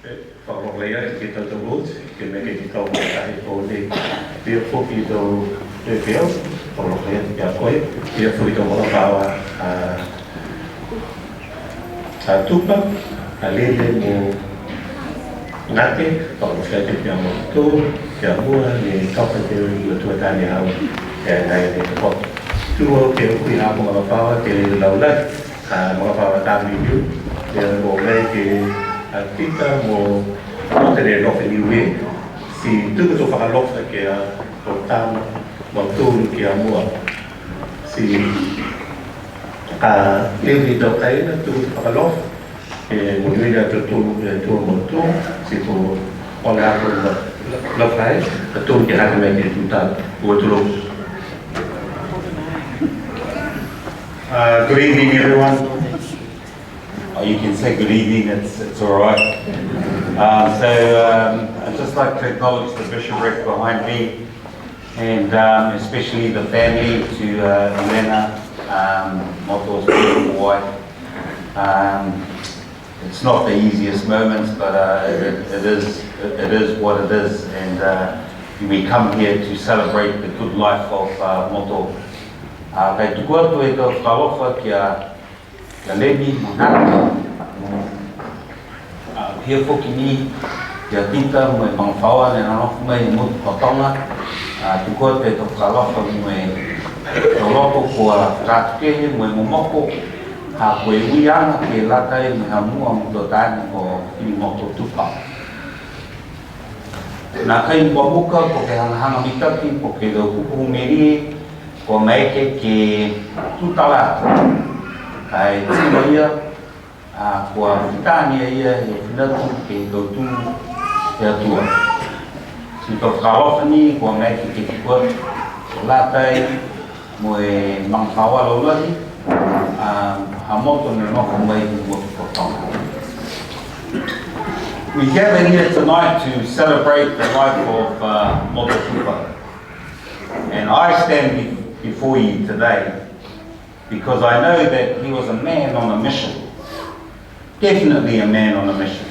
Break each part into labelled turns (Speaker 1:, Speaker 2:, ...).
Speaker 1: whakamoklea ki tau tau road, ke me ke tau kahi o le pia whoki tau te pia, whakamoklea ki a koe, pia whoki tau whakapawa a Tupa, a lele mo ngate, whakamoklea te pia mo tō, ki a mua, ni kawha te ui o tuatani hau, e ngai ne te pot. Tua ke ui a mga whapawa ke laulai, mga whapawa tāmi hiu, ke mo mei ke a tita mo te re nofe niwe, si tuku to whakalofa ke a o tāma, mo tūru ke a mua. Si ewi tau kaina, tuku to whakalofa, ke mo niwea to tūru ke tūru mo tūru, si ko ole ako lofai, ka tūru ke hake mei ke tūtāna, ua tūru.
Speaker 2: Good evening, everyone. You can say good evening, it's all right. I'd just like to acknowledge the bishopric behind me, and especially the family, to Elena, Moto's beautiful wife. It's not the easiest moments, but it is what it is, and we come here to celebrate the good life of Moto. Kei tukua tu e tau whalofa kia lebi mangata, hia whoki ni kia tita mo e mangwhaua ne nanofu mai mutu kotonga, tukua te tau whalofa mo e toloko kua rātukehe mo e momoko, ha koe uianga ke latai me ha mua mo tō tāni o Filimoto Tupa. Nā kai mwamuka po ke hangahanga mitaki po ke tau kukuhu meri, ko meike ke tutala kai tino ia kua whitania ia e whinatu ke tautu e atua. Si tau whakawhani kua meike ke tikua latai mo e mangwhaua laulari ha moto ne noko mai i motu kotonga. We gather here tonight to celebrate the life of Moto Tupa, and I stand before you today because I know that he was a man on a mission, definitely a man on a mission.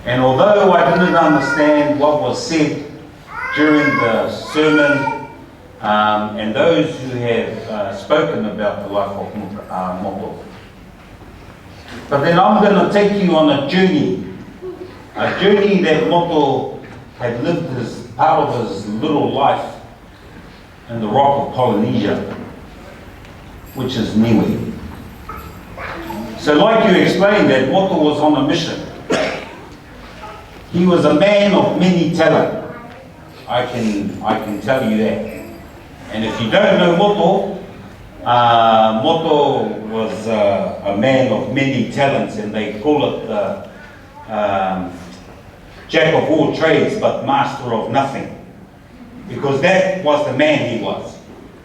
Speaker 2: And although I didn't understand what was said during the sermon, and those who have spoken about the life of Moto, but then I'm going to take you on a journey that Moto had lived as part of his little life in the rock of Polynesia, which is Niue. So like you explained, that Moto was on a mission. He was a man of many talent. I can tell you that. And if you don't know Moto, Moto was a man of many talents, and they call it jack of all trades but master of nothing. Because that was the man he was.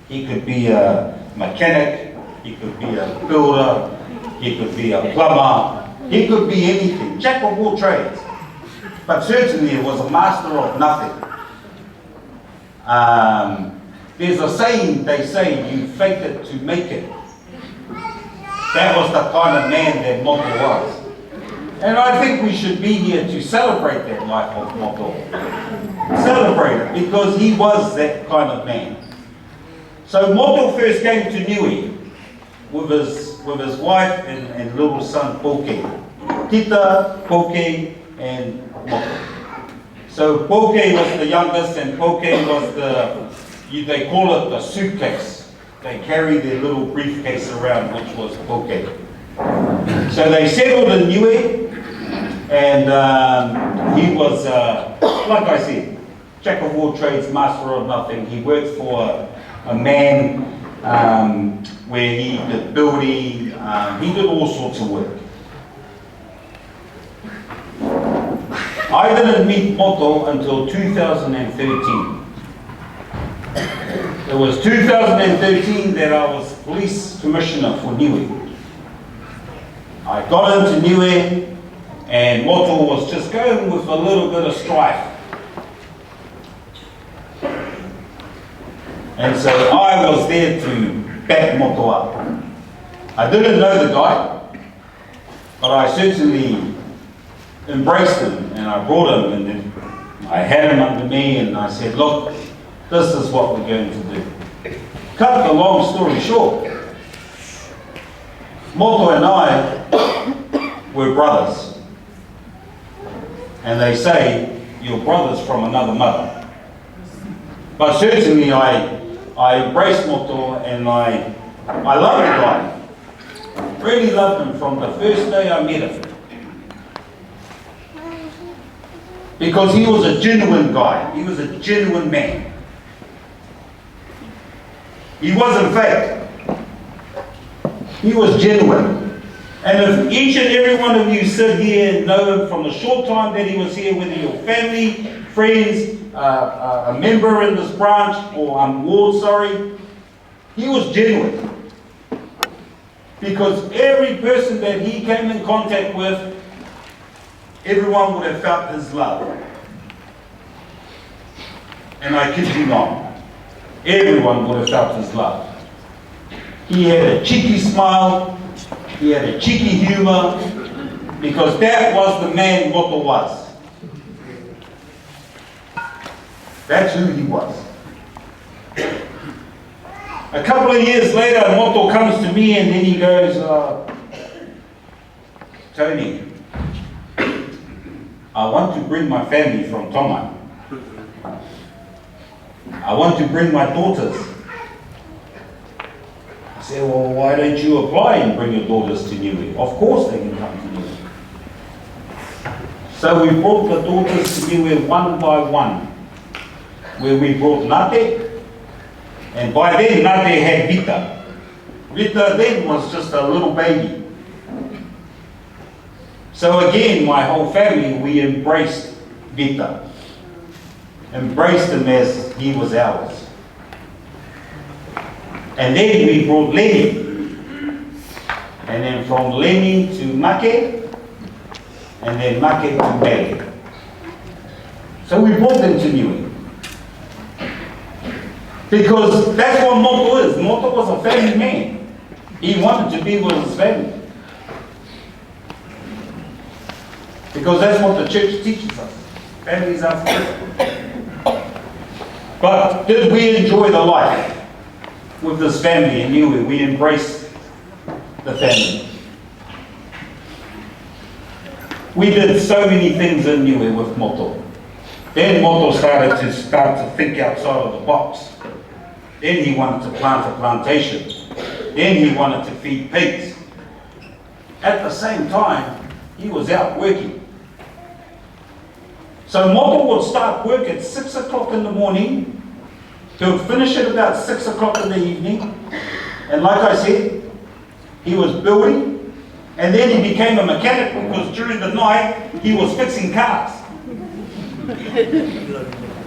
Speaker 2: He could be a mechanic, he could be a builder, he could be a plumber, he could be anything, jack of all trades. But certainly he was a master of nothing. There's a saying, they say, you fake it to make it. That was the kind of man that Moto was. And I think we should be here to celebrate that life of Moto. Celebrate it, because he was that kind of man. So Moto first came to Niue with his wife and little son Poke. Tita, Poke, and Moto. So Poke was the youngest, and Poke was they call it the suitcase. They carry their little briefcase around, which was Poke. So they settled in Niue, and he was, like I said, jack of all trades, master of nothing. He worked for a man where he did building, he did all sorts of work. I didn't meet Moto until 2013. It was 2013 that I was police commissioner for Niue. I got into Niue, and Moto was just going with a little bit of strife. And so I was there to back Moto up. I didn't know the guy, but I certainly embraced him and I brought him and then I had him under me and I said, look, this is what we're going to do. Cut the long story short, Moto and I were brothers. And they say, you're brothers from another mother. But certainly I embraced Moto and I loved the guy. Really loved him from the first day I met him. Because he was a genuine guy. He was a genuine man. He wasn't fake. He was genuine. And if each and every one of you sit here and know him from the short time that he was here, whether you're family, friends, a member in this branch, or ward, he was genuine. Because every person that he came in contact with, everyone would have felt his love. And I kid you not, everyone would have felt his love. He had a cheeky smile, he had a cheeky humor, because that was the man Moto was. That's who he was. A couple of years later, Moto comes to me and then he goes, Tony, I want to bring my family from Tonga. I want to bring my daughters. I said, well, why don't you apply and bring your daughters to Niue? Of course they can come to Niue. So we brought the daughters to Niue one by one, where we brought Nate, and by then Nate had Vita. Vita then was just a little baby. So again, my whole family, we embraced Vita. Embraced him as he was ours. And then we brought Lenny. And then from Lenny to Make, and then Make to Mele. So we brought them to Niue. Because that's what Moto is. Moto was a family man. He wanted to be with his family. Because that's what the church teaches us. Families are first. But did we enjoy the life with this family in Niue? We embraced the family. We did so many things in Niue with Moto. Then Moto started to think outside of the box. Then he wanted to plant a plantation. Then he wanted to feed pigs. At the same time, he was out working. So Moto would start work at 6 o'clock in the morning. He would finish at about 6 o'clock in the evening. And like I said, he was building. And then he became a mechanic because during the night, he was fixing cars.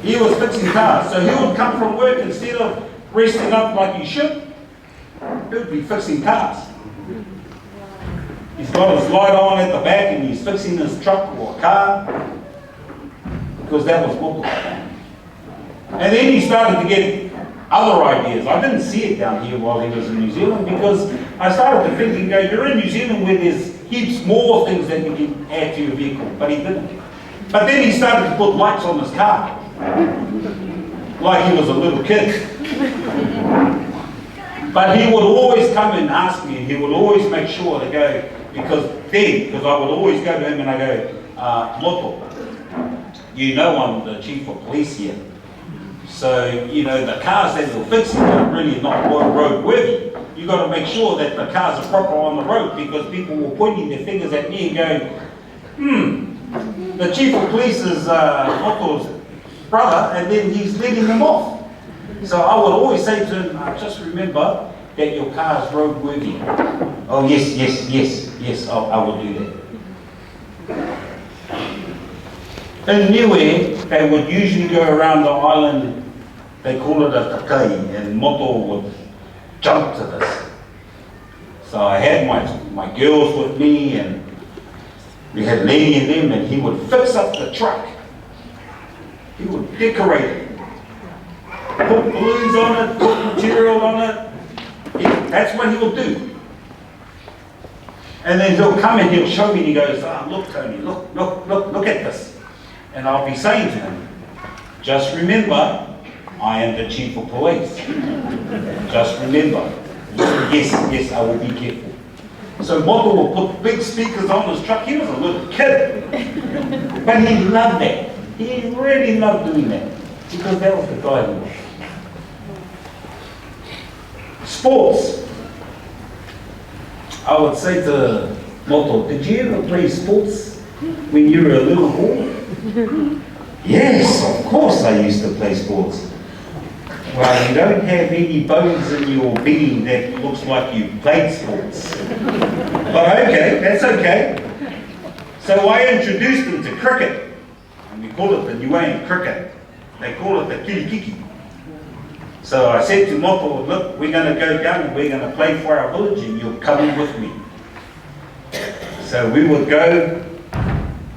Speaker 2: He was fixing cars. So he would come from work, instead of resting up like he should, he would be fixing cars. He's got his light on at the back and he's fixing his truck or car. Because that was Moto. And then he started to get other ideas. I didn't see it down here while he was in New Zealand, because I started to think and go, you're in New Zealand where there's heaps more things that you can add to your vehicle, but he didn't. But then he started to put lights on his car, like he was a little kid. But he would always come and ask me, and he would always make sure to go, because I would always go to him and I go, Moto, you know I'm the chief of police here. So, you know, the cars that you're fixing are really not road worthy. You've got to make sure that the cars are proper on the road, because people were pointing their fingers at me and going, the chief of police is Moto's brother, and then he's letting them off. So I would always say to him, just remember that your car is road worthy. Oh yes, I will do that. In Niue, they would usually go around the island, they call it a kakai, and Moto would jump to this. So I had my girls with me, and we had Lenny and them, and he would fix up the truck. He would decorate it, put balloons on it, put material on it. That's what he would do. And then he'll come and he'll show me and he goes, "Ah, look Tony, look at this." And I'll be saying to him, "Just remember, I am the chief of police. Just remember." Yes, I will be careful. So Moto will put big speakers on his truck. He was a little kid. But he loved that. He really loved doing that. Because that was the guy he was. Sports. I would say to Moto, "Did you ever play sports when you were a little boy?" "Yes, of course I used to play sports." "Well, you don't have any bones in your being that looks like you played sports." But okay, that's okay. So I introduced him to cricket. And we call it the Niuean cricket. They call it the kirikiki. So I said to Moto, "Look, we're going to go down and we're going to play for our village and you're coming with me." So we would go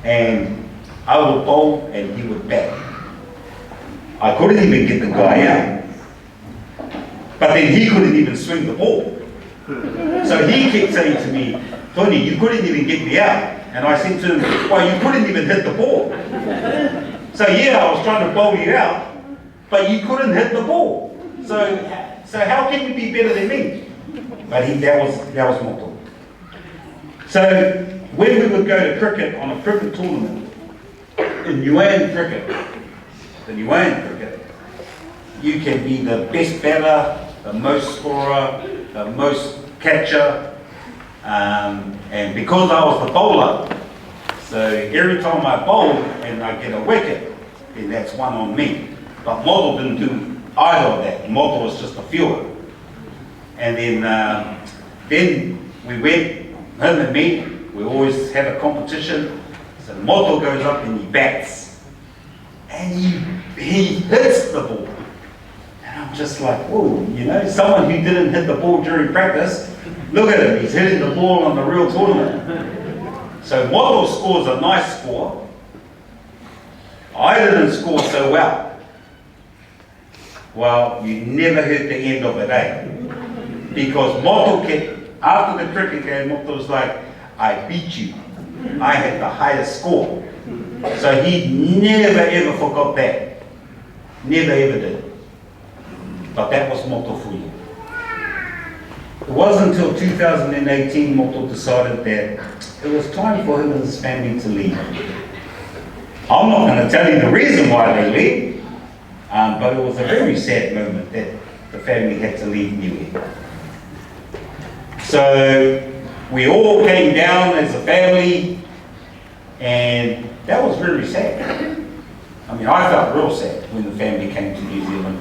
Speaker 2: and I would bowl and he would bat. I couldn't even get the guy out. But then he couldn't even swing the ball. So he kept saying to me, "Tony, you couldn't even get me out." And I said to him, "Well, you couldn't even hit the ball." "So yeah, I was trying to bowl you out, but you couldn't hit the ball. So how can you be better than me?" But that was Moto. So when we would go to cricket on a cricket tournament, in Niuean cricket, the Niuean cricket, you can be the best batter, the most scorer, the most catcher, and because I was the bowler, so every time I bowl and I get a wicket, then that's one on me. But Moto didn't do either of that. Moto was just a fielder. And then we went, him and me, we always had a competition. So Moto goes up and he bats. And he hits the ball. And I'm just like, whoa, you know, someone who didn't hit the ball during practice, look at him, he's hitting the ball on the real tournament. So Moto scores a nice score. I didn't score so well. Well, you never heard the end of it, eh? Because Moto kept, after the cricket game, Moto was like, "I beat you. I had the highest score." So he never ever forgot that. Never ever did. But that was Moto for you. It wasn't until 2018 Moto decided that it was time for him and his family to leave. I'm not going to tell you the reason why they left, but it was a very sad moment that the family had to leave Niue. So we all came down as a family, and that was very sad. I mean, I felt real sad when the family came to New Zealand.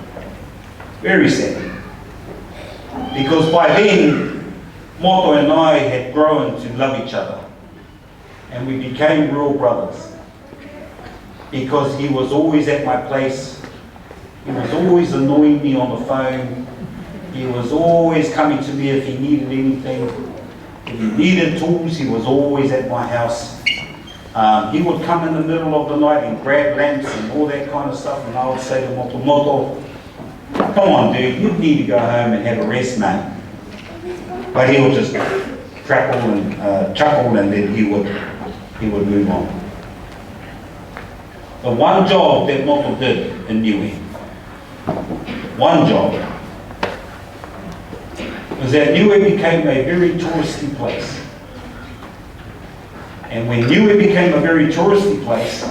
Speaker 2: Very sad. Because by then, Moto and I had grown to love each other. And we became real brothers. Because he was always at my place. He was always annoying me on the phone. He was always coming to me if he needed anything. If he needed tools, he was always at my house. He would come in the middle of the night and grab lamps and all that kind of stuff. And I would say to Moto, "Moto, come on dude, you need to go home and have a rest, mate." But he would just crackle and chuckle, and then he would move on. The one job that Moto did in Niue, one job, was that Niue became a very touristy place. And when Niue became a very touristy place,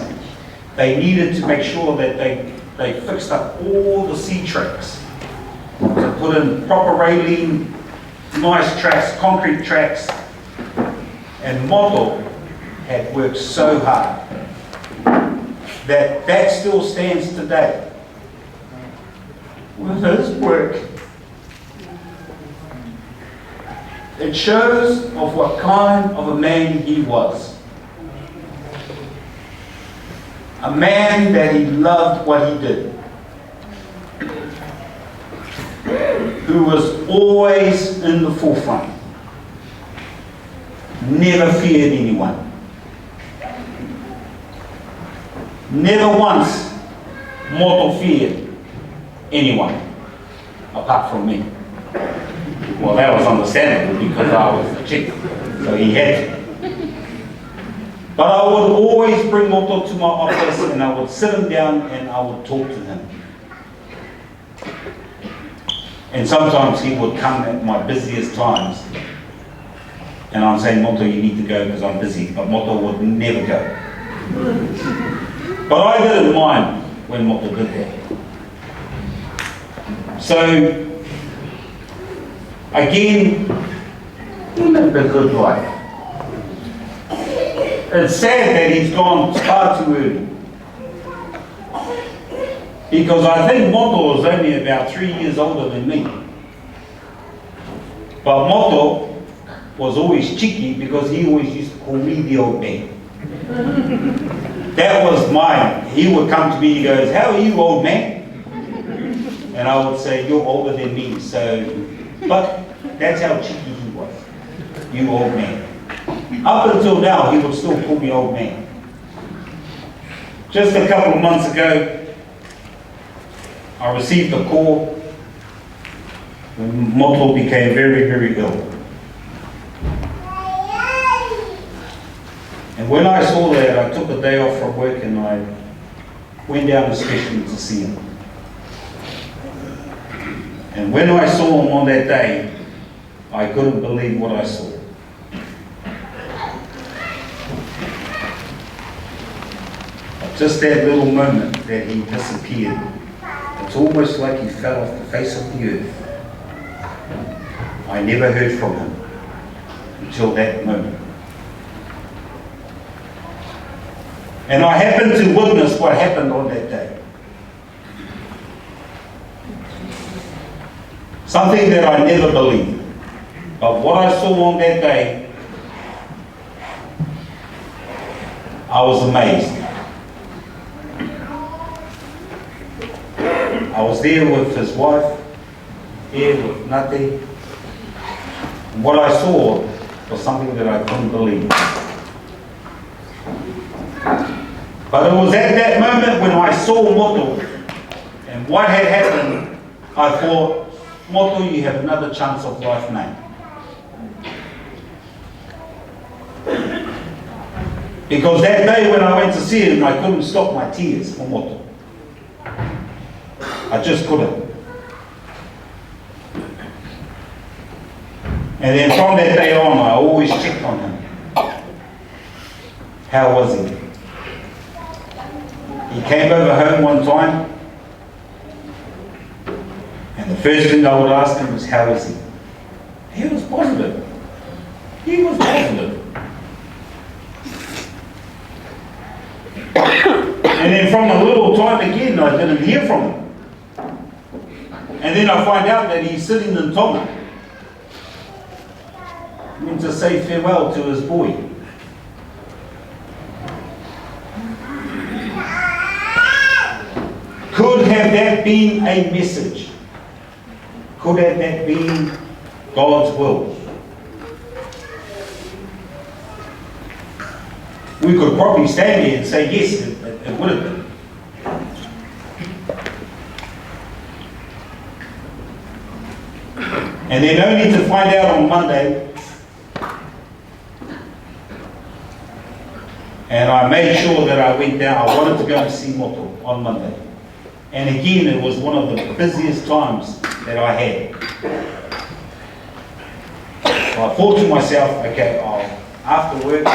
Speaker 2: they needed to make sure that they fixed up all the sea tracks, to put in proper railing, nice tracks, concrete tracks. And Moto had worked so hard that still stands today with his work. It shows of what kind of a man he was. A man that he loved what he did. Who was always in the forefront. Never feared anyone. Never once Moto feared anyone apart from me. Well, that was understandable because I was the chief. So he had to. But I would always bring Moto to my office and I would sit him down and I would talk to him. And sometimes he would come at my busiest times and I'm saying, Moto, you need to go because I'm busy. But Moto would never go. But I didn't mind when Moto did that. So, again, he lived a good life. It's sad that he's gone far too early. Because I think Moto was only about 3 years older than me. But Moto was always cheeky because he always used to call me the old man. That was mine. He would come to me and he goes, how are you, old man? And I would say, you're older than me. So, but that's how cheeky he was. You old man. Up until now, he would still call me old man. Just a couple of months ago, I received a call when Moto became very, very ill. And when I saw that, I took a day off from work and I went down especially to see him. And when I saw him on that day, I couldn't believe what I saw. But just that little moment that he disappeared, it's almost like he fell off the face of the earth. I never heard from him until that moment. And I happened to witness what happened on that day. Something that I never believed. But what I saw on that day, I was amazed. I was there with his wife, here with Nate. And what I saw was something that I couldn't believe. But it was at that moment when I saw Moto and what had happened, I thought, Moto, you have another chance of life, mate. Because that day when I went to see him, I couldn't stop my tears for Moto. I just couldn't. And then from that day on, I always checked on him. How was he? He came over home one time, and the first thing I would ask him was, how is he? He was positive. He was positive. And then from a little time again, I didn't hear from him. And then I find out that he's sitting in Tonga. He went to say farewell to his boy. Could have that been a message? Could have that been God's will? We could probably stand here and say, yes, it would have been. And then only to find out on Monday, and I made sure that I went down, I wanted to go and see Moto on Monday. And again, it was one of the busiest times that I had. So I thought to myself, okay, after work,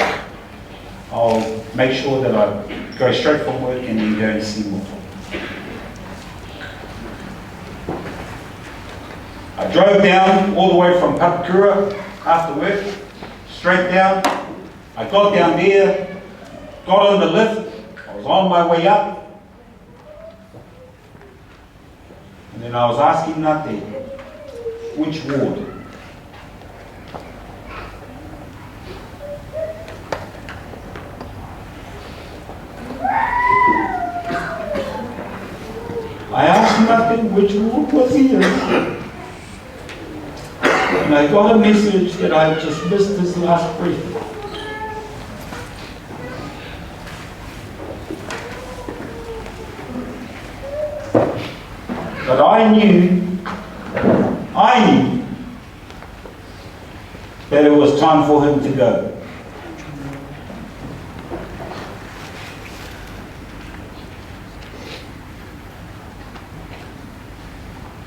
Speaker 2: I'll make sure that I go straight from work and then go and see Moto. I drove down all the way from Papakura after work, straight down. I got down there, got on the lift, I was on my way up. And then I was asking Nate, which ward? I asked Nate which ward was he in. And I got a message that I just missed his last breath. But I knew that that it was time for him to go.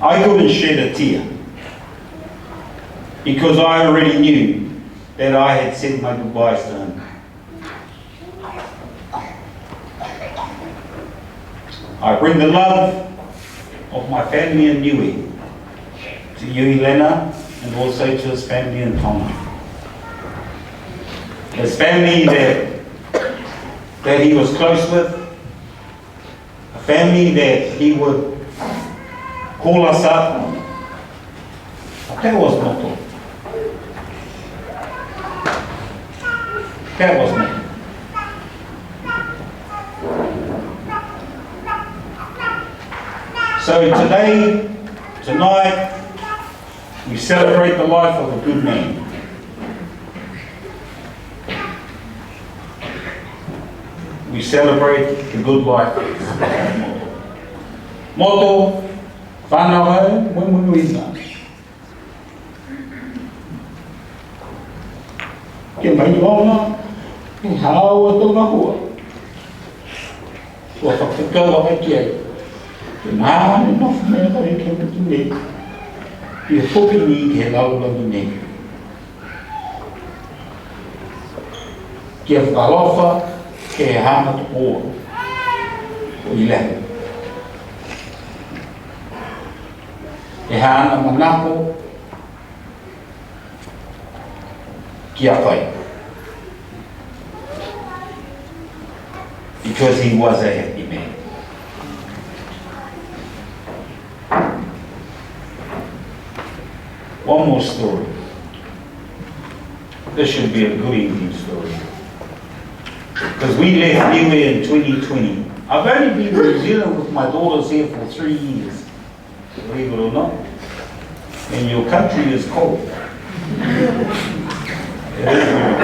Speaker 2: I couldn't shed a tear because I already knew that I had said my goodbyes to him. I bring the love of my family in Niue to you, Elena, and also to his family in Tonga. His family that he was close with, a family that he would call us up. That was Moto. That was Moto. So tonight, we celebrate the life of a good man. We celebrate the good life of Moto. Moto, Fakamavae, Mumunuina. Ke mai ona, ke hawa tonga hua. Ua whakakau a kia. Ke nāne nofu mea kare ke mutu ne. Ke hoki ni ke laulangi ne. Ke whakalofa ke hana tupoa. O ilehe. Ke hana manako ki a whai. Because he was a happy man. One more story. This should be a good evening story. Because we left Niue in 2020. I've only been in New Zealand with my daughters here for 3 years. Believe it or not. And your country is cold. It is very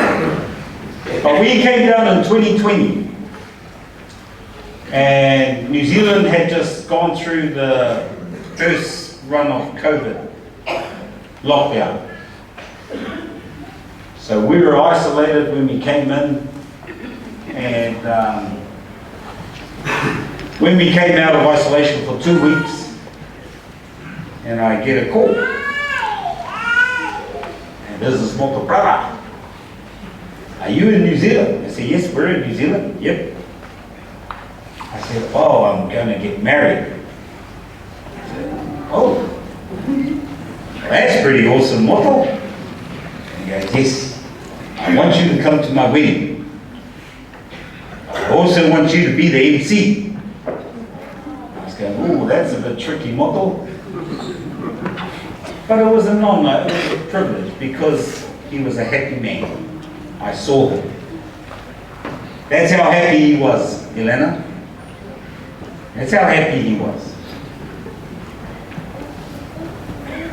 Speaker 2: cold. But we came down in 2020. And New Zealand had just gone through the first run of COVID lockdown. So we were isolated when we came in, and when we came out of isolation for 2 weeks, and I get a call. And this is Moto brother. Are you in New Zealand? I said, yes, we're in New Zealand. Yep. I said, oh, I'm going to get married. I said, oh, that's pretty awesome, Moto. And he goes, yes, I want you to come to my wedding. I also want you to be the MC. I was going, oh, that's a bit tricky, Moto. But it was a privilege because he was a happy man. I saw him. That's how happy he was, Elena. That's how happy he was.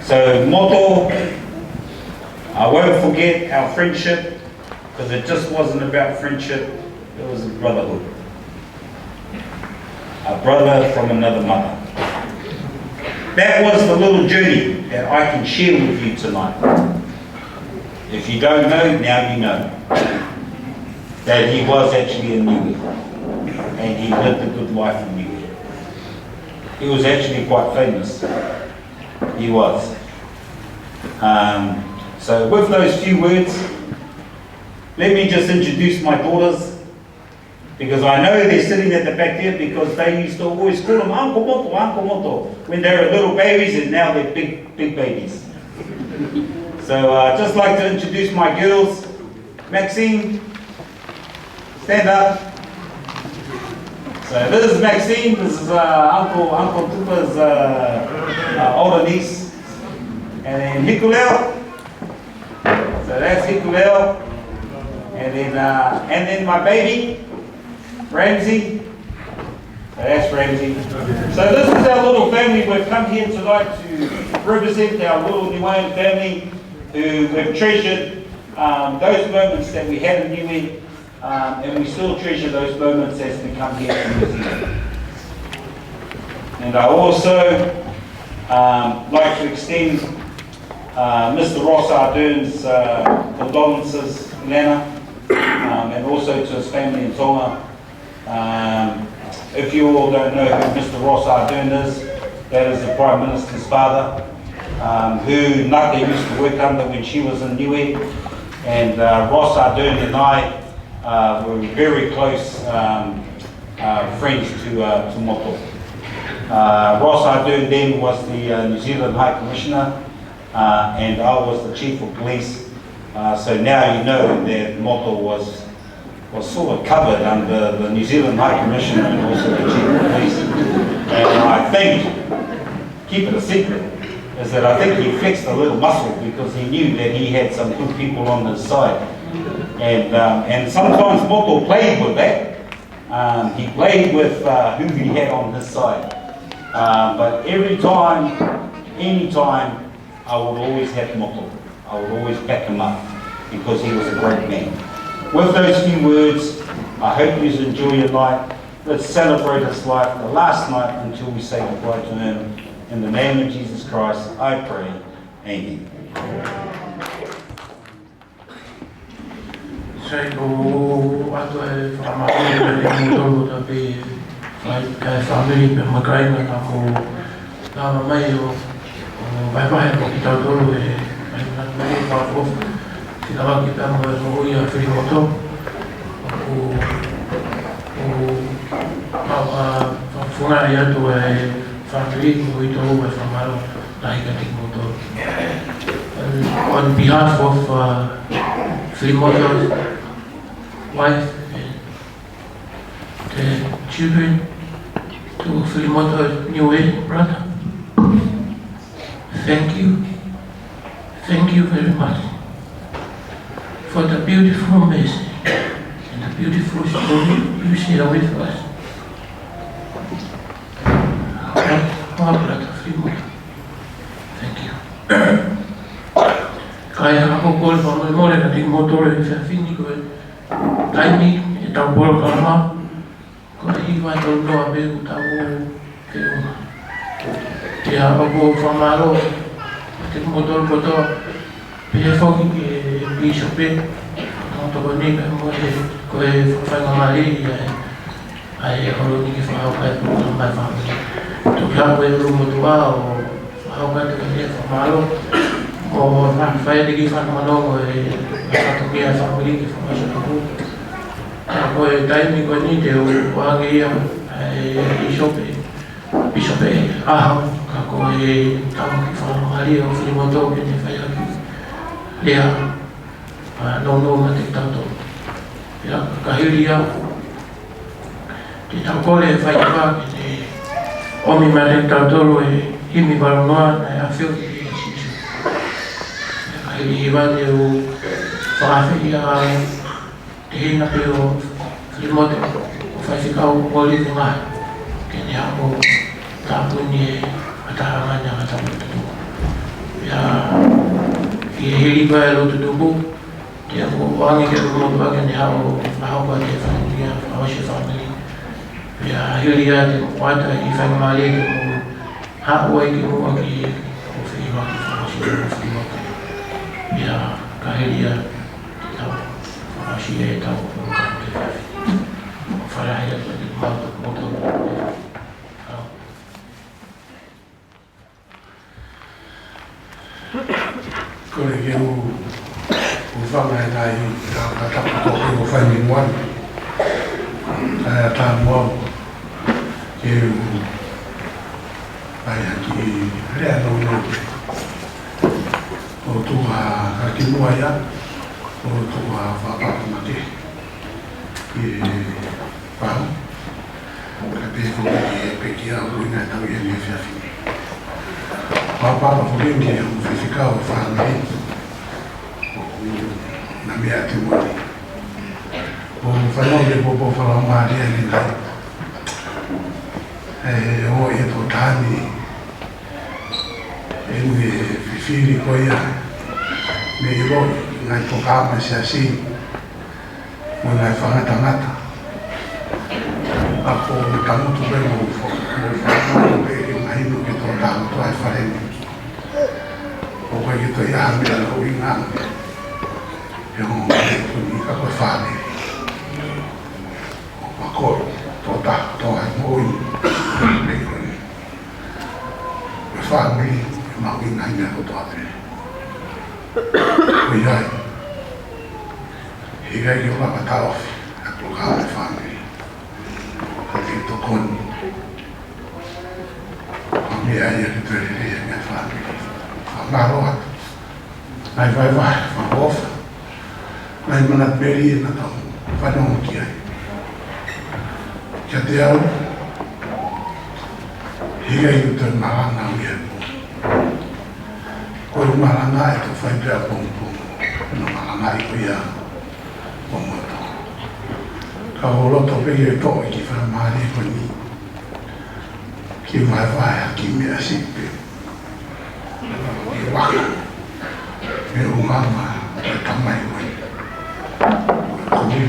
Speaker 2: So, Moto, I won't forget our friendship, because it just wasn't about friendship, it was a brotherhood. A brother from another mother. That was the little journey that I can share with you tonight. If you don't know, now you know. That he was actually in Niue. And he lived a good life in Niue. He was actually quite famous. He was. So with those few words, let me just introduce my daughters, because I know they're sitting at the back there because they used to always call them Uncle Moto, when they were little babies, and now they're big babies. So I'd just like to introduce my girls. Maxine, stand up. So this is Maxine, this is Uncle Tupa's older niece. And then Hikuleo. So that's Hikuleo. And then my baby, Ramsey. So that's Ramsey. So this is our little family. We've come here tonight to represent our little Niuean family who have treasured those moments that we had in Niue, and we still treasure those moments as we come here to New Zealand. And I also like to extend Mr. Ross Ardern's condolences, Lana, and also to his family in Tonga. If you all don't know who Mr. Ross Ardern is, that is the Prime Minister's father, who Ngate used to work under when she was in Niue. And Ross Ardern and I were very close friends to Moto. Ross Ardern then was the New Zealand High Commissioner, and I was the Chief of Police. So now you know that Moto was sort of covered under the New Zealand High Commissioner and also the Chief of Police. And I think, keep it a secret, is that I think he flexed a little muscle because he knew that he had some good people on his side. And sometimes Moto played with that. He played with who he had on his side. But every time, anytime, I would always have Moto. I would always back him up because he was a great man. With those few words, I hope you enjoy your night. Let's celebrate his life, the last night until we say goodbye to him. In the name of Jesus Christ, I pray. Amen.
Speaker 3: Sai ko atu e whamahia me mutoro ta pe kai whamiri pe makainga ta mo tawa mai o vai mo ki tau toro e mai whawhof ki tawa ki pe mo e mo ia Filimoto whunga i atu e whamiri mo i toro e whamaro tahi ka tik motoro. On behalf of Filimoto's wife and the children, to Filimoto's new brother, thank you very much for the beautiful message and the beautiful story you share with us. Our brother Filimoto, thank you. Kai Apoo kore whamai more ka tik motoro e whiawhini koe taimi e tau poro kalama ko e hiwa e tau noa pēku tau ke unga. Te Apoo whamaro a tik motoro kotoa pe he whoki ke piso pe toko ni pe mo e ko e Fakamavae ai horo ni ke whahau kai pūna mai whamari. Toki hako e rumotua o whahau kai te kania whamaro o whai ki whanamanogo e whakatomia whamiri ki whamasanaku. Ka koe taimi koe ni te uange ia isope ahau ka koe tamo ki whanamari o Filimoto ke te whaiaki lea nono ma te tauto. Pira kahiri au te tau kore e whaiapa ke te omi ma te tautoro e himi warongoa na e awhio ki i wate o whakawhi a te hina pe o Filimoto o whaiwhikau o li te ngahi ke ne hako tāpuni e atahanganya a tapu tutuku. Pia i e hiri kai alo tutuku te ako wangi ke Filimoto ake ne hako whahauka te whangia whawashe whamiri. Pia hiri a te wata i Fakamavae ke mo hako ai ke mua ki o whiwa ki whawashe o Filimoto. Ia kaheria te tau whakashi e tau o kante whawhi. O wharahi atu te mātou moto
Speaker 4: kore ke u whangai nai ka tapato ke o whaini moani. Ai a tā moau ke u ai aki rea nono o tua hakinua ia, o tua whapakamate i pau. Ka pēko ki e peki au ruina e tau i ene whiawhini. Pāpapa whukengi e hu whiwhika o whangai na mea te moani. O whanau le popo whalamari e ni kai. E o e to tāni e nui e whiwhiri ko ia me i roi ngai tokama se asi mo ngai whangatangata. Ako me kamutu pe mo whanau pe e mahinu ke tō tāmutu ai whareni. O koe ki to ia me la o inga e o ni ka ko fane o pa ko to ta to ai mo i e fane ma o inga me ko to ate o ia e ga i o la ta off a to ka e fane a ti to kon a me ai e te re e fane Maroa, nai vai, ofa, nai mana peri na tau, whanau ki ai. Kia te au, higa i uta maranga o ia po. Koe maranga e to whai prea pongpong, no maranga i ko ia o moto. Ka holoto pegi e to i ki whanamare ko ni. Ki vai, a ki mea sipe. Waka, me umama, e tamai oi. Komi,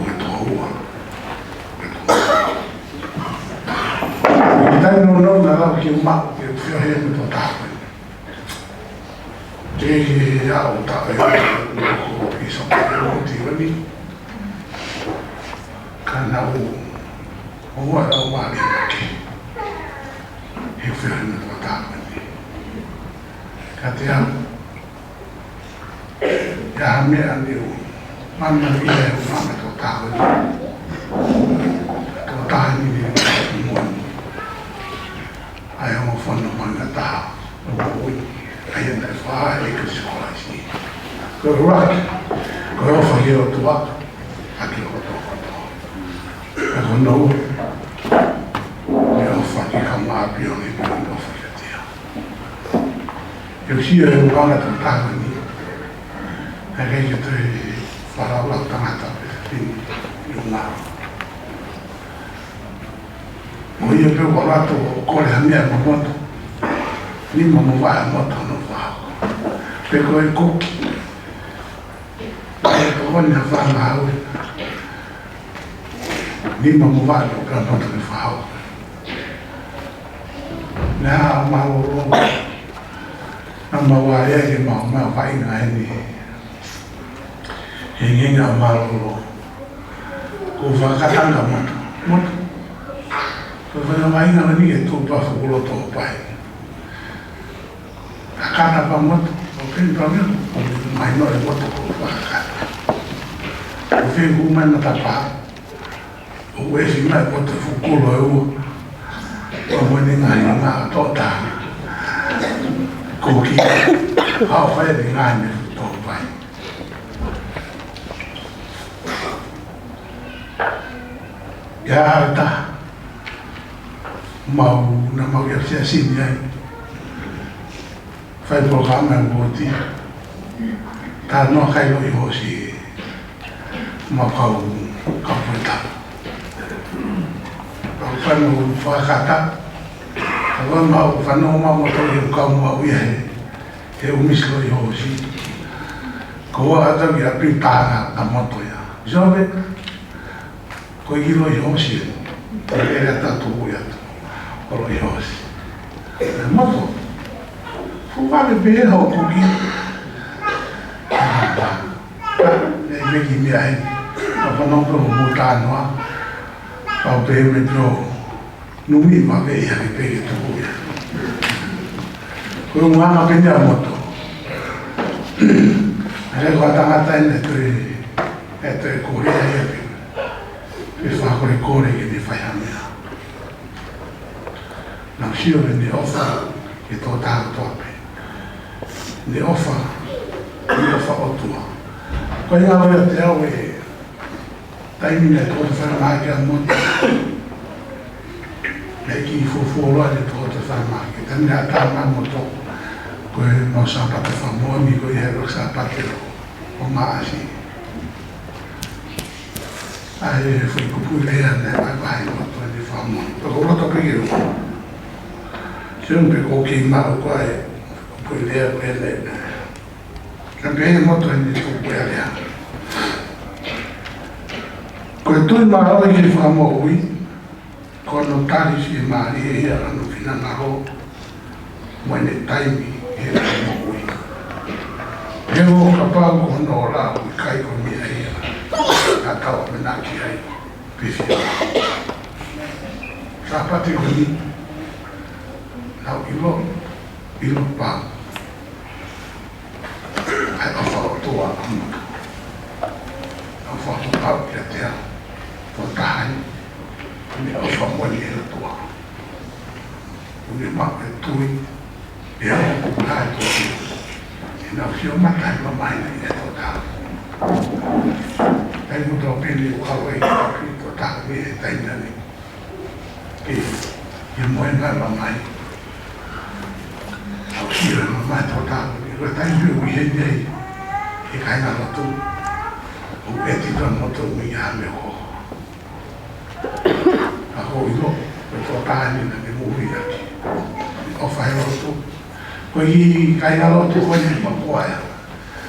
Speaker 4: e tohua, e tohua. I tai no na rau ki umau, e whio he me to tāpoi. Te he au tāpoi, i soka e o ti wani. Ka nau, o ua rau wāri maki. E whio he me to tāpoi. Ka te au, ia mea ni o mana ia e o mana tō tāwani. Tō tāwani ni o muani. Ai o whana mana tāha, o oi, ai e nei whaa e ka sikola si. Ko raki, ko ofa ki o tu atu, a ki o tō koto. Ka konou, me ofa ki ka maapi o ni pio ni ofa ki a tia. Eu sia e wana tō tāwani, e rei ke te wharaulau tangata i o ngā. Mo ia peo kwa rato o kore hamea mamoto, ni mamu wae moto no whao. Pe koe koki, e ko honi a whanga haue, ni mamu wae no peo moto ni whao. Nā mauro, Nama wāia e mau whainga e ni he ngenga maroro. Ko whakatanga moto. Ko whainga ni e Tupa Filimoto o pai. Akana pa moto, o peni pa mea, o mai no e moto ko whakata. O whengu mai na tapa, o wesi mai moto whukuro e ua. O mwene ngā tōta. Koki, hao whae de ngāne tō pai. Ia harata, na mau ia sia sini ai. Whae programa e mōti. Tā noa kai lo i hosi, kau pueta. Kau whanau whakata. Agora mau whanau mau to i ukau mua uia he umislo i hosi. Ko ata ki api tāna a moto ia. Jove, ko i hilo i hosi e ere tatu ui atu. Oro i hosi. E moto, fuwale pe hau kuki. E meki mea he. A whanau pe ho mūtānoa. Pau pe me pro numi ma vei a ke pege tuku ia. Koe nganga pene a moto. Ale kua tangata ene e korea ia pe whakore kore ke ne whaihamea. Nau sio e ne ofa ke tō tāku tōpe. Ne ofa otua. Koe ngā wea te au e taimine tō te whanamake a moti. Ki fufuola de todo farmaki. Tani a tama moto ko no sapato famoni ko hero sapato o maasi. Ai foi kupulea ne vai moto de famoni. Ko lo to pegiro. Sempre ko ki ma ko ai kupulea ele. Cambiei moto ni kupulea. Ko tu ma oi ki famoi. Kono tari si maari e ala no fina naro mwene taimi e la mui. E o kapau kono o la ui kai ko mi ai a tau menaki ai pifia. Sa pati ko ni nau ilo pau. Ai o whao toa amuka. O whao pau kia tea. O tahani. Ni o whao mwani e la toa. Uni mau e tui. E o kukai toa. E nau si o matai mamai na i e toa tau. Tai muta o pili o au e i toa tau e e taina ni. E moe ngai mamai. Au si o mamai toa tau. Ua tai hui ui he nei. E kai ngā rotu. O e tita moto ui a me ho. A ho i lo. E toa tāni na me muhi aki. O whai rotu. Ko i kai ngā rotu koe ni makuaia.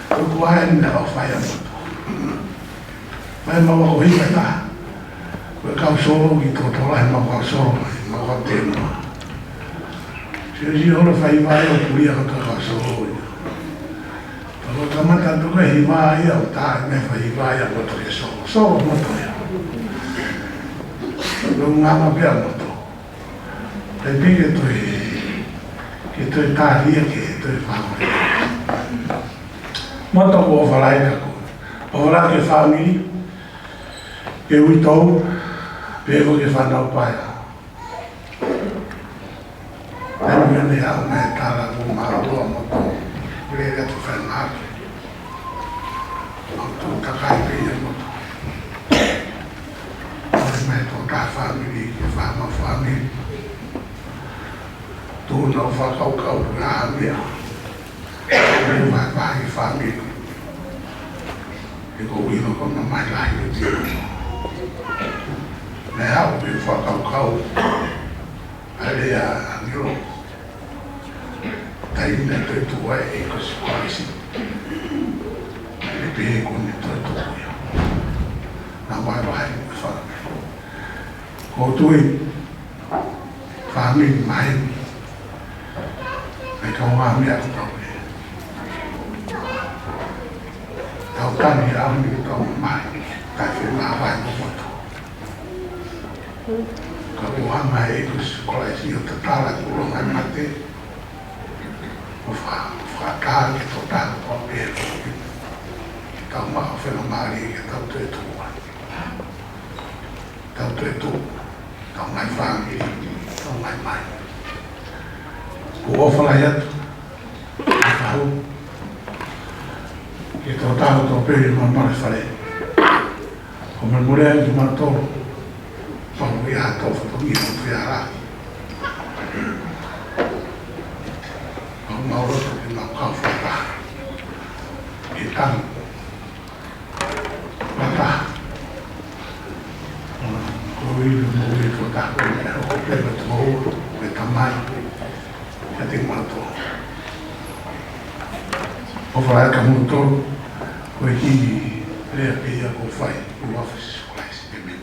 Speaker 4: Ko kuaia ni na o whai a moto. Mai mawa o hika tā. Ko e kau soro ki tō tōrai mawa soro. Mawa tēnua. Si ora whai vai o kuria ka kau soro. Ko kamata tuka hi vai au tā me whai vai a moto e soro. Soro moto e. Ko ngama pia moto. Pai pike toi ke toi tāria ke toi whāmore. Moto ko o whalai kako. O whalai ke whāmiri. Ke ui tau. Pevo ke whanau paia. Tēnu ane au me tāra ko māroa moto. Kure e tu whai māke. Au tū takai pēia moto. Ore mai tō tā whāmiri ke whāma whāmiri. Tūna o whakaukau ngā mea. Kure mai whāhi whāmiri. E ko wino ko na mai lai o tira. Me hau me whakaukau. Ale a angelo. Taina toi tua e ko si kwaisi. Le pehe kone toi tukuia. Nā wai wai me whaka. Ko tui whāmiri mai. Me kau ngā mea ko tau e. Tau tani au ni tau mai. Kai whi wai mo moto. Ka kuhanga e ko si kwaisi o te tala kuronga mate. O whakāri e tō tāna tō pēro. Tau maha whena maari e tau tue tūwa. Tau tue tū. Tau ngai whāngi. Tau ngai mai. Ko ofalai atu. E whahau. E tō tāna tō pēro ma mare whare. Ko me murea ki mātoro. Pau i a tō whatongi o whiaraki. Mauro ke mau kau whaka. E tangu. Waka. Ko ilu mo i ko tako me o pewa tō me tamai. Ia te mato. O whaia ka mūtoro. Ko e kini rea pia ko whai. I wafis kwais e me.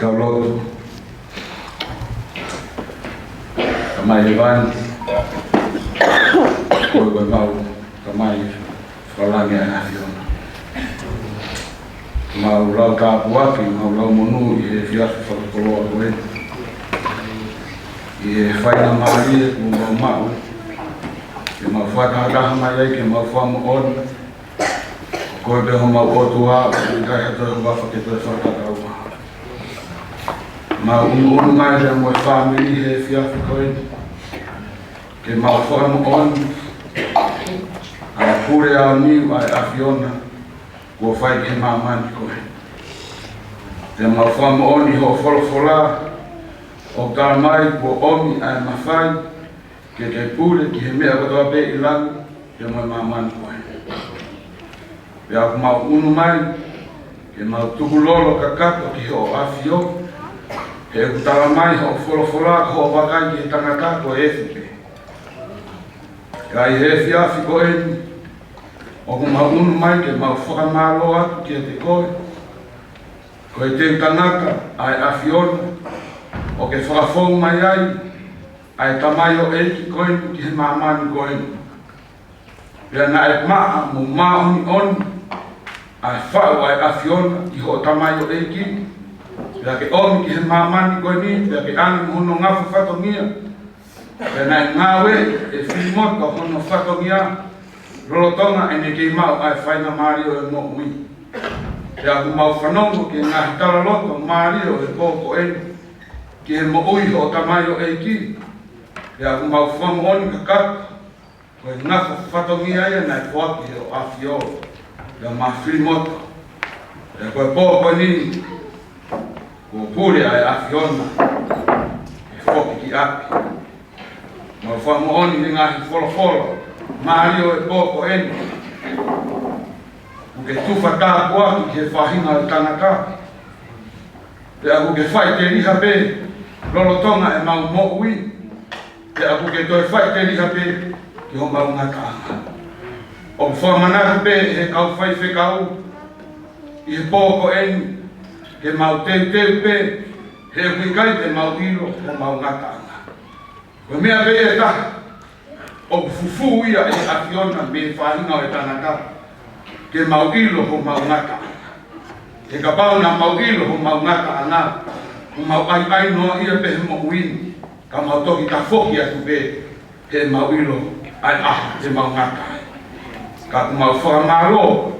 Speaker 5: Kalofiama, kamai van, koe mau, kamai whalangi a Fiona. Mau lau tāpuaki, mau lau monu i he whiasu whakakoloa koe. I he whaina maarie ku mau mau. Ke mau whakahataha mai ai ke mau whamu on. Koe peho mau otua, i kai hatoe wafa ke toe whakakaua. Ma unu mai rea moe whamiri he whiafu koe. Ke mau whamu on. Ai pure au niu ai a Fiona. Kua whai ke mamani koe. Te mau whamu on i ho wholofola. O tā mai kua omi ai mawhai. Ke te pure ki he mea katoa pe i langu. Ke moe mamani koe. Pe aku mau unu mai. Ke mau tukulolo kakato ki ho a Fio. He kutala mai ho wholofola ko ho wakai ki he tangata ko e whipe. Kai he whiawhi ko eni. O ku mau unu mai ke mau whakamalo atu ki te koe. Ko e te tangata ai a Fiona. O ke whakafou mai ai. Ai tamai o eiki koe ki he mamani koe. Pea na e maa mo maoni oni. Ai whau ai a Fiona i ho tamai o eiki. Pea ke omi ki he mamani koe ni, pea ke ani hono ngafu whatongia. Pea nai ngawe e Filimoto hono whatongia. Rolotonga e ne kei mau ai whaina Mario e mo ui. Pea ku mau whanongo ki ngahi tala loto Mario e koko eni. Ki he mo ui ho tamai o eiki. Pea ku mau whamu oni kakata. Koe ngafu whatongia ia nai poaki he o a Fio. Pea ma Filimoto. Pea koe koko ni. Kua pure ai a Fiona, e whoki ki api. Mau whamu oni ni ngahi wholofolo, Mario e pōko eni. Uke tufa tāpu aki ki he whahinga o tangata. Pea uke whai te riha pe, Rolotonga e mau mo ui. Pea uke toi whai te riha pe, ki ho mau ngataanga. O whamanaka pe he kau whai whekau, i he pōko eni. Ke mau teu pe, he wikai te mau ilo, he mau ngataanga. Ko mea pe e taha, o fufu ia e a Fiona me whahinga o e tangata, ke mau ilo ho mau ngataanga. He ka pau na mau ilo ho mau ngataanga, ho mau ai noa ia pe he mo uini, ka mau toki ta whoki atu pe, he mau ilo ai he mau ngataanga. Ka ku mau whakamalo,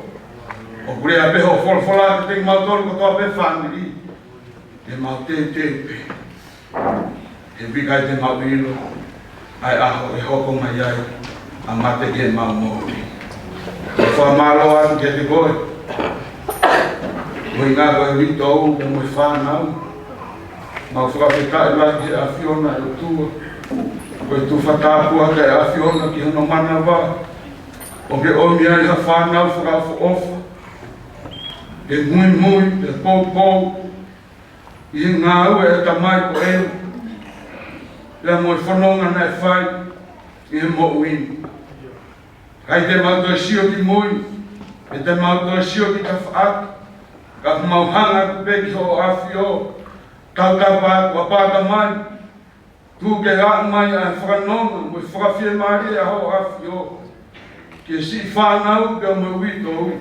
Speaker 5: o kure a peho wholofola te mau tolu kotoa pe whaniri. Te mau te pe. He wikai te mau ilo. Ai aho e hoko mai ai. A mate ke mau mōri. O whamalo atu ke te koe. Moi ngā koe rito au o moi whanau. Mau whakawhekai lai ke a Fiona e o tua. Koe tu whatāpua ke a Fiona ki hono mana wā. O ke omi ai ha whanau whakawho ofa. Ke mui, ke pōpō, i he ngā ue e tamai ko eo. Lea moi whanonga nei whai, i he mo uini. Kai te mautoi sio ki mui, e te mautoi sio ki ka whaatu. Ka mau hanga ku peki ho a Fio, tau pāku a pāta mai. Tu ke hāku mai a whakanonga, moi whakawhia maari a ho a Fio. Ke si whanau ke mo uito ui.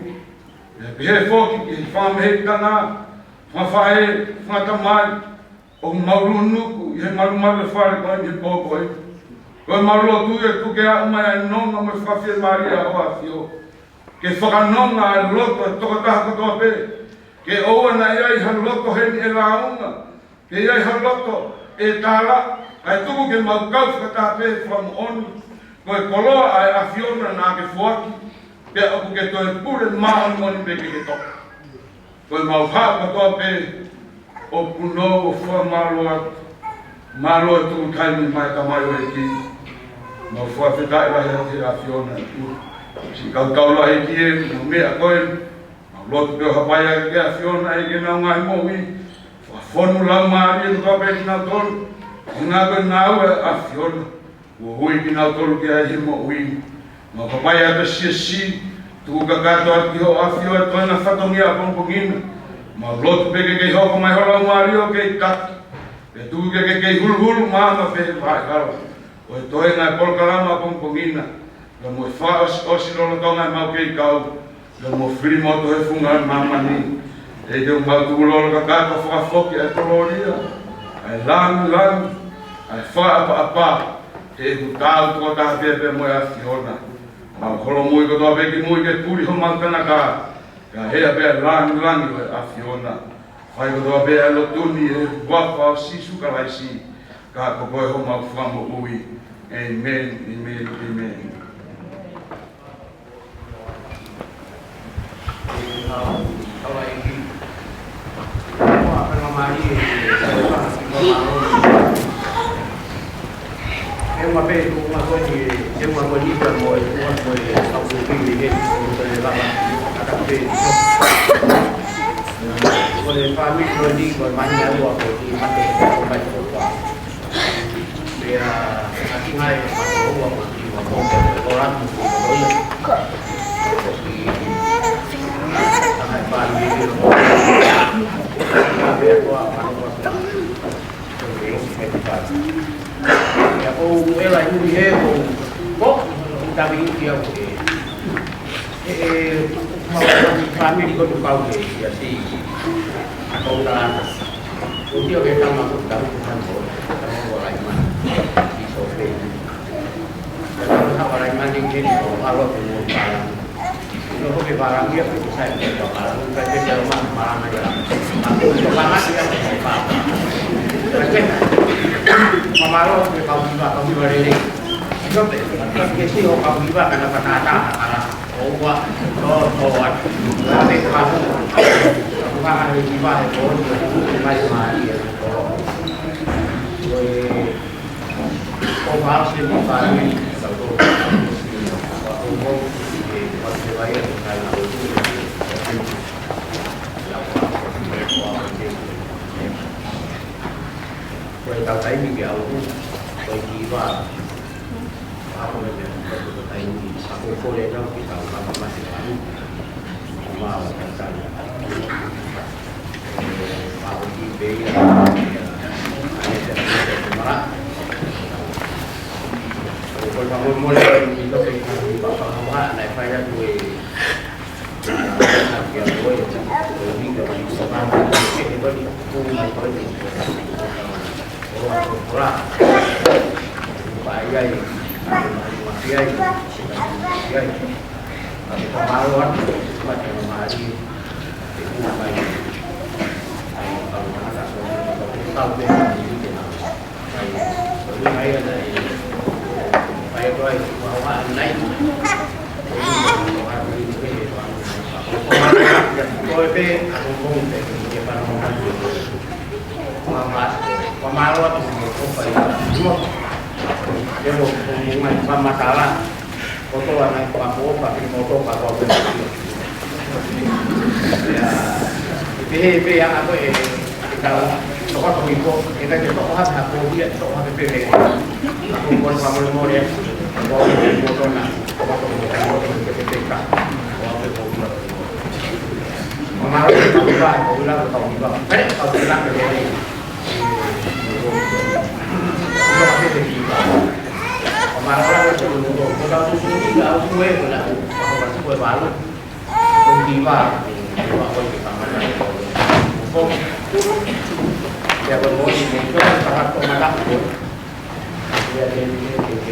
Speaker 5: He whoki ki whamehitanga, whawhae, whatamai, o mauru nuku, i he maru whare koe ni pōkoi. Koe marotu e tuke a umai e nonga me whawhia maria o a fio. Ke whakanonga e loto e toka taha katoa pe. Ke oua na iai han loto heni e launga. Ke iai han loto e tāla. Ai tuku ke maukau whakataha pe whamu koe koloa ai a fiona na ke fuaki. Pea oku ke toe pure maa moni pe ke toka. Koe mau hao katoa pe o puno o wha malo e tuku taimi mai ka mai o e ki. Mau wha whitai rahi a te a fiona e tu. Si kautaula e ki e no mea koe. Mau lotu peo hapai a ke a fiona e ke nau ngai mo ui. Wha whonu lau maari e katoa pe ki nau tolu. Ngā koe nau e a fiona. Ua hui ki nau tolu ki a hi mo ui. Mau hapai a te si tuku ka katoa ki ho a fio e toina whatongia a pongpongina. Ma lotu pe ke hoko mai hola mario ke taki. Pe tuku ke hulu mama pe vai karo. O e toe ngai polkarama pongpongina. Le mo wha osi lolo tonga mau ke kau. Le mo Filimoto he funga mama ni. E te mau tuku lolo ka kato whakafoki e toloria. Ai langi. Ai wha apa. E tu tau tuka taha pepe mo e a fiona. Mau holo mui kotoa peki mui ke puri ho mantana ka. Ka hea pea langi o a fiona. Whai kotoa pea lotuni e wapa o sisu ka laisi. Ka kokoe ho mau whamo ui. Amen.
Speaker 6: Kawa iki. Wah, Fakamavae eu uma vez uma coisa para nós, uma coisa ao fim de lá acabei quando para mim não digo mas não vou porque mas vai voltar e aqui mais vou porque agora Apoo ela nui e o tawi ki au family ko tukau ke ya si Apoo ta o tio ke tama ko ta ko lai ma i so fe ta ko lai ma ni ke ni ko alo ko mo pa no ko ke barang dia ko sai ko barang ka te te ma ma ya aku ko ma ya pa Mamalo ke kau viva rele. Yo que si o kau viva kana patata ala o wa to wa. Ate ka ku. Ka ha viva e ko mai mai e ko. O va se mi fa mi sa to. O mo e wa se va e ka la o tu. Quay tao thấy mình kiểu quay kỹ vào Apoo này tôi thấy Apoo phô lên trong cái tàu mà sẽ bán vào cái sàn vào cái bế anh sẽ mà còn vào môn lên thì tôi thấy bảo không hạn lại phải ra đuổi làm kiểu đuổi rồi đi được đi sớm ăn cái đó đi khu này có gì ora vai ai pemaluan sebagai memari itu baik kalau ada tahu deh ini jadi saya dari saya tuh bahwa lain tôi pe aku ngomong deh para mama pemalu atau apa itu dia mau masalah foto anak Apoo pakai foto kalau ya yang apa kalau tokoh pengikut kita tokoh Apoo dia tokoh PPP aku pun kamu mau dia bawa foto nak foto PPK pemalu kalau bilang kalau bilang begini Kemarin itu kalau susu tidak kue pula, kalau kue baru, tiba, kalau kita mana, kok dia bermodi itu kan sangat pemadam pun, dia jadi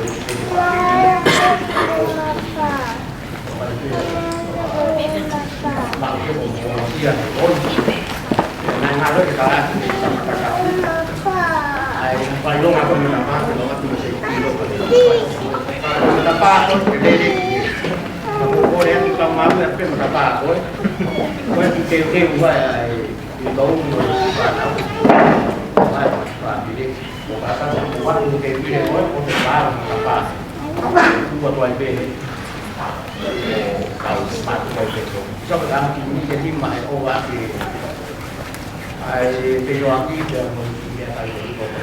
Speaker 6: Ai, tenho aqui, já não tinha saído do corpo,